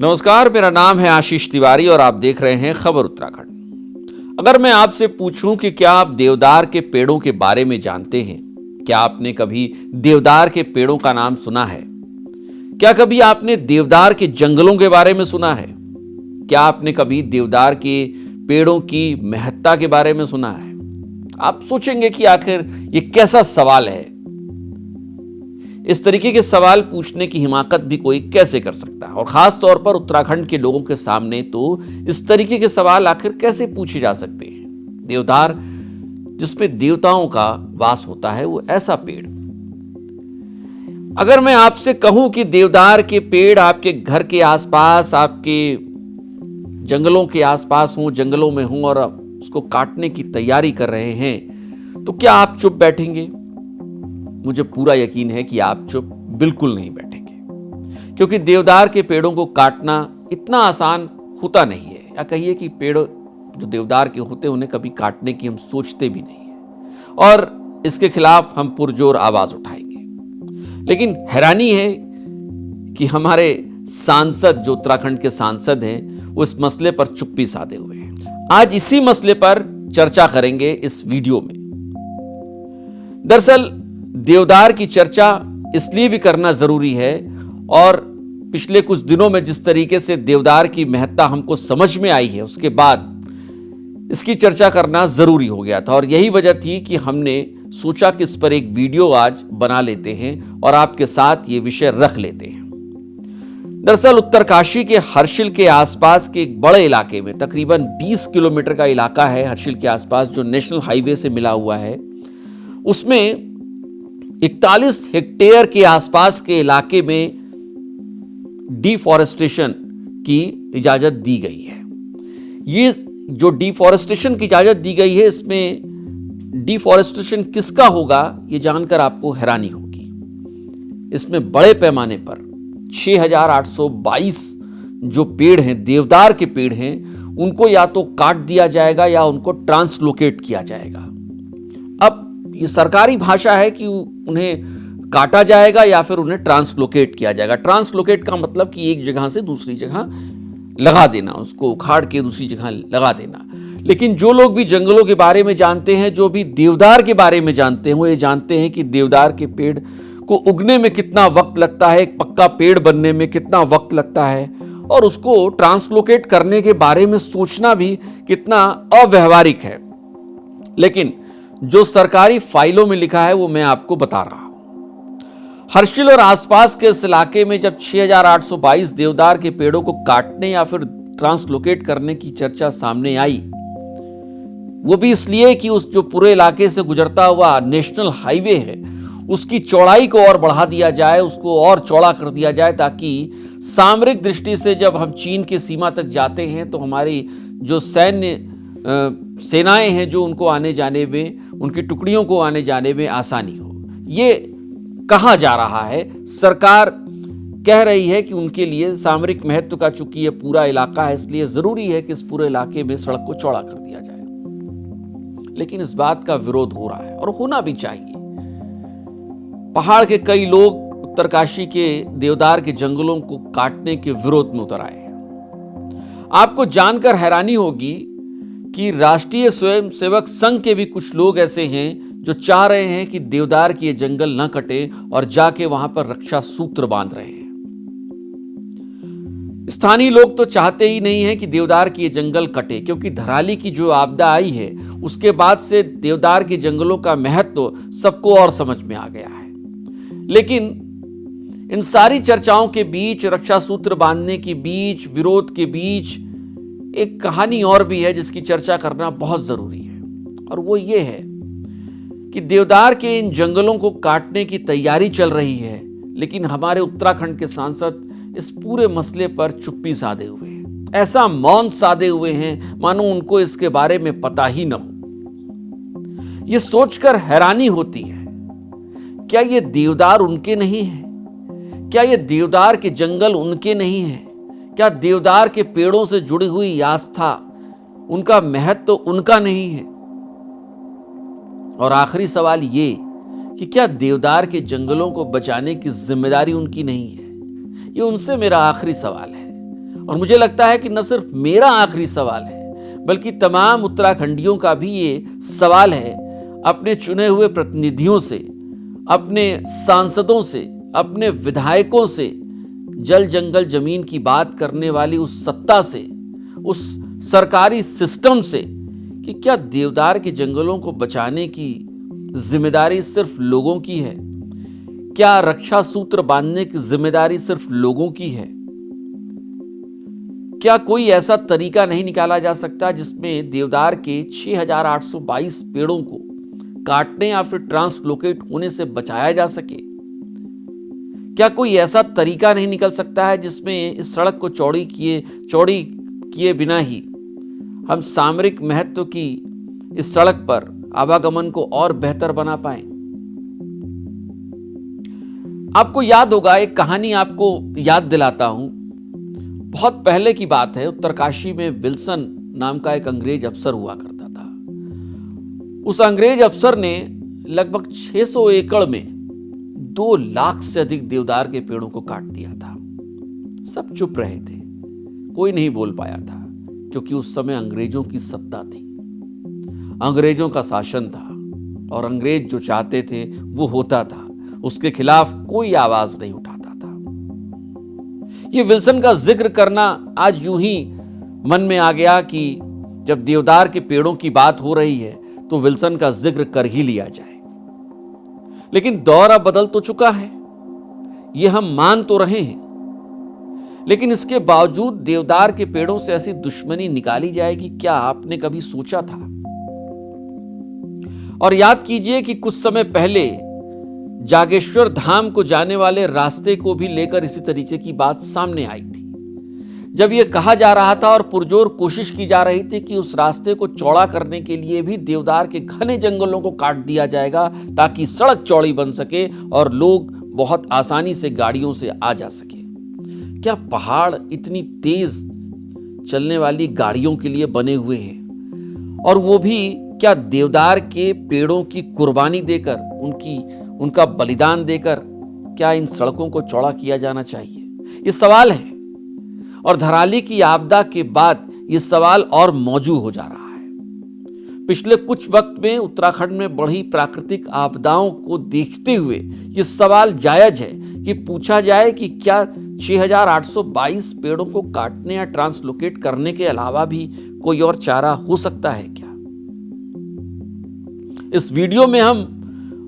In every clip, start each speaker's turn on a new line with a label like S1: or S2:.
S1: नमस्कार, मेरा नाम है आशीष तिवारी और आप देख रहे हैं खबर उत्तराखंड। अगर मैं आपसे पूछूं कि क्या आप देवदार के पेड़ों के बारे में जानते हैं? क्या आपने कभी देवदार के पेड़ों का नाम सुना है? क्या कभी आपने देवदार के जंगलों के बारे में सुना है? क्या आपने कभी देवदार के पेड़ों की महत्ता के बारे में सुना है? आप सोचेंगे कि आखिर ये कैसा सवाल है। इस तरीके के सवाल पूछने की हिमाकत भी कोई कैसे कर सकता है, और खास तौर पर उत्तराखंड के लोगों के सामने तो इस तरीके के सवाल आखिर कैसे पूछे जा सकते हैं। देवदार, जिसमें देवताओं का वास होता है, वो ऐसा पेड़। अगर मैं आपसे कहूं कि देवदार के पेड़ आपके घर के आसपास, आपके जंगलों के आसपास हों, जंगलों में हों और उसको काटने की तैयारी कर रहे हैं, तो क्या आप चुप बैठेंगे? मुझे पूरा यकीन है कि आप चुप बिल्कुल नहीं बैठेंगे, क्योंकि देवदार के पेड़ों को काटना इतना आसान होता नहीं है, या कहिए कि पेड़ जो देवदार के होते हैं उन्हें कभी काटने की हम सोचते भी नहीं है, और इसके खिलाफ हम पुरजोर आवाज उठाएंगे। लेकिन हैरानी है कि हमारे सांसद, जो उत्तराखंड के सांसद हैं, वो इस मसले पर चुप्पी साधे हुए हैं। आज इसी मसले पर चर्चा करेंगे इस वीडियो में। दरअसल देवदार की चर्चा इसलिए भी करना जरूरी है, और पिछले कुछ दिनों में जिस तरीके से देवदार की महत्ता हमको समझ में आई है, उसके बाद इसकी चर्चा करना जरूरी हो गया था। और यही वजह थी कि हमने सोचा कि इस पर एक वीडियो आज बना लेते हैं और आपके साथ ये विषय रख लेते हैं। दरअसल उत्तरकाशी के हर्षिल के आसपास के एक बड़े इलाके में, तकरीबन 20 किलोमीटर का इलाका है हर्षिल के आसपास, जो नेशनल हाईवे से मिला हुआ है, उसमें 41 हेक्टेयर के आसपास के इलाके में डिफॉरेस्टेशन की इजाजत दी गई है। ये जो डिफॉरेस्टेशन की इजाजत दी गई है, इसमें डिफॉरेस्टेशन किसका होगा ये जानकर आपको हैरानी होगी। इसमें बड़े पैमाने पर 6822 जो पेड़ हैं, देवदार के पेड़ हैं, उनको या तो काट दिया जाएगा या उनको ट्रांसलोकेट किया जाएगा। अब ये सरकारी भाषा है कि उन्हें काटा जाएगा या फिर उन्हें ट्रांसलोकेट किया जाएगा। ट्रांसलोकेट का मतलब कि एक जगह से दूसरी जगह लगा देना, उसको उखाड़ के दूसरी जगह लगा देना। लेकिन जो लोग भी जंगलों के बारे में जानते हैं, जो भी देवदार के बारे में जानते हैं, वो ये जानते हैं कि देवदार के पेड़ को उगने में कितना वक्त लगता है, एक पक्का पेड़ बनने में कितना वक्त लगता है, और उसको ट्रांसलोकेट करने के बारे में सोचना भी कितना अव्यावहारिक है। लेकिन जो सरकारी फाइलों में लिखा है वो मैं आपको बता रहा हूं। हर्षिल और आसपास के इस इलाके में जब 6822 देवदार के पेड़ों को काटने या फिर ट्रांसलोकेट करने की चर्चा सामने आई, वो भी इसलिए कि उस जो पूरे इलाके से गुजरता हुआ नेशनल हाईवे है, उसकी चौड़ाई को और बढ़ा दिया जाए, उसको और चौड़ा कर दिया जाए, ताकि सामरिक दृष्टि से जब हम चीन की सीमा तक जाते हैं तो हमारी जो सेनाएं हैं, जो उनको आने जाने में, उनकी टुकड़ियों को आने जाने में आसानी हो। ये कहा जा रहा है, सरकार कह रही है कि उनके लिए सामरिक महत्व का चूंकि ये पूरा इलाका है, इसलिए जरूरी है कि इस पूरे इलाके में सड़क को चौड़ा कर दिया जाए। लेकिन इस बात का विरोध हो रहा है, और होना भी चाहिए। पहाड़ के कई लोग उत्तरकाशी के देवदार के जंगलों को काटने के विरोध में उतर आए हैं। आपको जानकर हैरानी होगी कि राष्ट्रीय स्वयंसेवक संघ के भी कुछ लोग ऐसे हैं जो चाह रहे हैं कि देवदार के ये जंगल न कटे, और जाके वहां पर रक्षा सूत्र बांध रहे हैं। स्थानीय लोग तो चाहते ही नहीं है कि देवदार के ये जंगल कटे, क्योंकि धराली की जो आपदा आई है उसके बाद से देवदार के जंगलों का महत्व सबको और समझ में आ गया है। लेकिन इन सारी चर्चाओं के बीच, रक्षा सूत्र बांधने के बीच, विरोध के बीच, एक कहानी और भी है जिसकी चर्चा करना बहुत जरूरी है, और वो ये है कि देवदार के इन जंगलों को काटने की तैयारी चल रही है, लेकिन हमारे उत्तराखंड के सांसद इस पूरे मसले पर चुप्पी साधे हुए हैं। ऐसा मौन साधे हुए हैं मानो उनको इसके बारे में पता ही न हो। ये सोचकर हैरानी होती है, क्या ये देवदार उनके नहीं है? क्या ये देवदार के जंगल उनके नहीं है? क्या देवदार के पेड़ों से जुड़ी हुई आस्था, उनका महत्व उनका नहीं है? और आखिरी सवाल ये कि क्या देवदार के जंगलों को बचाने की जिम्मेदारी उनकी नहीं है? ये उनसे मेरा आखिरी सवाल है। और मुझे लगता है कि न सिर्फ मेरा आखिरी सवाल है, बल्कि तमाम उत्तराखंडियों का भी ये सवाल है अपने चुने हुए प्रतिनिधियों से, अपने सांसदों से, अपने विधायकों से, जल जंगल जमीन की बात करने वाली उस सत्ता से, उस सरकारी सिस्टम से, कि क्या देवदार के जंगलों को बचाने की जिम्मेदारी सिर्फ लोगों की है? क्या रक्षा सूत्र बांधने की जिम्मेदारी सिर्फ लोगों की है? क्या कोई ऐसा तरीका नहीं निकाला जा सकता जिसमें देवदार के 6,822 पेड़ों को काटने या फिर ट्रांसलोकेट होने से बचाया जा सके? क्या कोई ऐसा तरीका नहीं निकल सकता है जिसमें इस सड़क को चौड़ी किए बिना ही हम सामरिक महत्व की इस सड़क पर आवागमन को और बेहतर बना पाएं? आपको याद होगा, एक कहानी आपको याद दिलाता हूं। बहुत पहले की बात है, उत्तरकाशी में विल्सन नाम का एक अंग्रेज अफसर हुआ करता था। उस अंग्रेज अफसर ने लगभग 600 एकड़ में 2 लाख से अधिक देवदार के पेड़ों को काट दिया था। सब चुप रहे थे, कोई नहीं बोल पाया था, क्योंकि उस समय अंग्रेजों की सत्ता थी, अंग्रेजों का शासन था, और अंग्रेज जो चाहते थे वो होता था, उसके खिलाफ कोई आवाज नहीं उठाता था। ये विल्सन का जिक्र करना आज यूं ही मन में आ गया कि जब देवदार के पेड़ों की बात हो रही है तो विल्सन का जिक्र कर ही लिया जाए। लेकिन दौर अब बदल तो चुका है, ये हम मान तो रहे हैं, लेकिन इसके बावजूद देवदार के पेड़ों से ऐसी दुश्मनी निकाली जाएगी, क्या आपने कभी सोचा था? और याद कीजिए कि कुछ समय पहले जागेश्वर धाम को जाने वाले रास्ते को भी लेकर इसी तरीके की बात सामने आई थी, जब यह कहा जा रहा था और पुरजोर कोशिश की जा रही थी कि उस रास्ते को चौड़ा करने के लिए भी देवदार के घने जंगलों को काट दिया जाएगा ताकि सड़क चौड़ी बन सके और लोग बहुत आसानी से गाड़ियों से आ जा सके। क्या पहाड़ इतनी तेज चलने वाली गाड़ियों के लिए बने हुए हैं? और वो भी क्या देवदार के पेड़ों की कुर्बानी देकर, उनका बलिदान देकर क्या इन सड़कों को चौड़ा किया जाना चाहिए? ये सवाल है, और धराली की आपदा के बाद ये सवाल और मौजूद हो जा रहा है। पिछले कुछ वक्त में उत्तराखंड में बढ़ी प्राकृतिक आपदाओं को देखते हुए ये सवाल जायज है कि पूछा जाए कि क्या 6,822 पेड़ों को काटने या ट्रांसलोकेट करने के अलावा भी कोई और चारा हो सकता है क्या? इस वीडियो में हम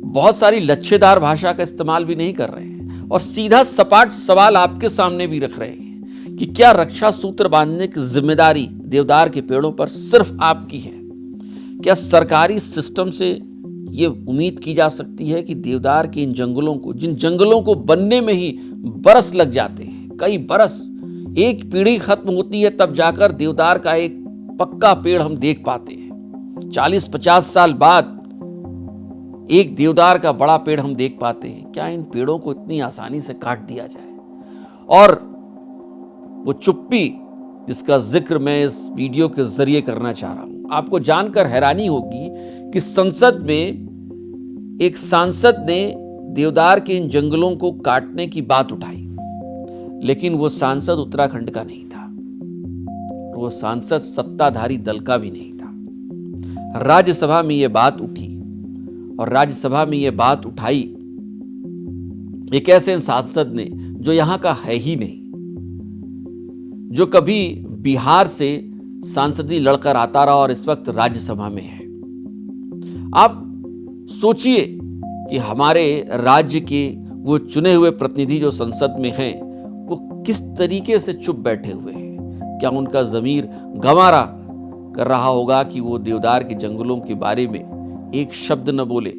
S1: बहुत सारी लच्छेदार भाषा का इस्तेमाल भी नहीं कर रहे हैं और सीधा सपाट सवाल आपके सामने भी रख रहे हैं कि क्या रक्षा सूत्र बांधने की जिम्मेदारी देवदार के पेड़ों पर सिर्फ आपकी है? क्या सरकारी सिस्टम से ये उम्मीद की जा सकती है कि देवदार के इन जंगलों को, जिन जंगलों को बनने में ही बरस लग जाते हैं, कई बरस, एक पीढ़ी खत्म होती है तब जाकर देवदार का एक पक्का पेड़ हम देख पाते हैं, 40-50 साल बाद एक देवदार का बड़ा पेड़ हम देख पाते हैं। क्या इन पेड़ों को इतनी आसानी से काट दिया जाए? और वो चुप्पी जिसका जिक्र मैं इस वीडियो के जरिए करना चाह रहा हूं, आपको जानकर हैरानी होगी कि संसद में एक सांसद ने देवदार के इन जंगलों को काटने की बात उठाई, लेकिन वो सांसद उत्तराखंड का नहीं था, वो सांसद सत्ताधारी दल का भी नहीं था। राज्यसभा में ये बात उठी और राज्यसभा में ये बात उठाई एक ऐसे सांसद ने जो यहां का है ही नहीं, जो कभी बिहार से सांसदी लड़कर आता रहा और इस वक्त राज्यसभा में है। आप सोचिए कि हमारे राज्य के वो चुने हुए प्रतिनिधि जो संसद में हैं, वो किस तरीके से चुप बैठे हुए हैं। क्या उनका ज़मीर गंवारा कर रहा होगा कि वो देवदार के जंगलों के बारे में एक शब्द न बोले?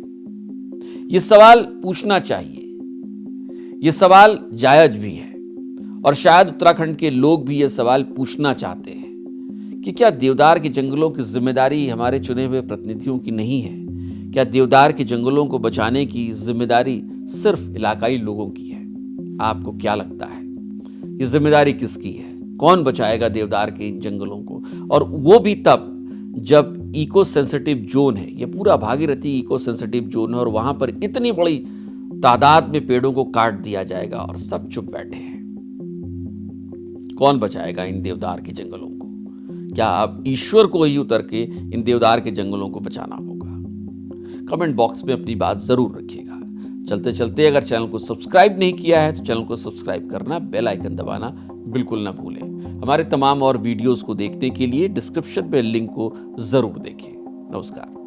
S1: ये सवाल पूछना चाहिए, ये सवाल जायज भी है, और शायद उत्तराखंड के लोग भी ये सवाल पूछना चाहते हैं कि क्या देवदार के जंगलों की जिम्मेदारी हमारे चुने हुए प्रतिनिधियों की नहीं है? क्या देवदार के जंगलों को बचाने की जिम्मेदारी सिर्फ इलाकाई लोगों की है? आपको क्या लगता है, ये जिम्मेदारी किसकी है? कौन बचाएगा देवदार के इन जंगलों को? और वो भी तब जब इको सेंसिटिव जोन है, ये पूरा भागीरथी इको सेंसिटिव जोन है, और वहां पर इतनी बड़ी तादाद में पेड़ों को काट दिया जाएगा और सब चुप बैठे हैं, कौन बचाएगा इन देवदार के जंगलों को? क्या अब ईश्वर को ही उतर के इन देवदार के जंगलों को बचाना होगा? कमेंट बॉक्स में अपनी बात जरूर रखिएगा। चलते चलते अगर चैनल को सब्सक्राइब नहीं किया है तो चैनल को सब्सक्राइब करना, बेल आइकन दबाना बिल्कुल ना भूलें। हमारे तमाम और वीडियोस को देखने के लिए डिस्क्रिप्शन में लिंक को जरूर देखें। नमस्कार।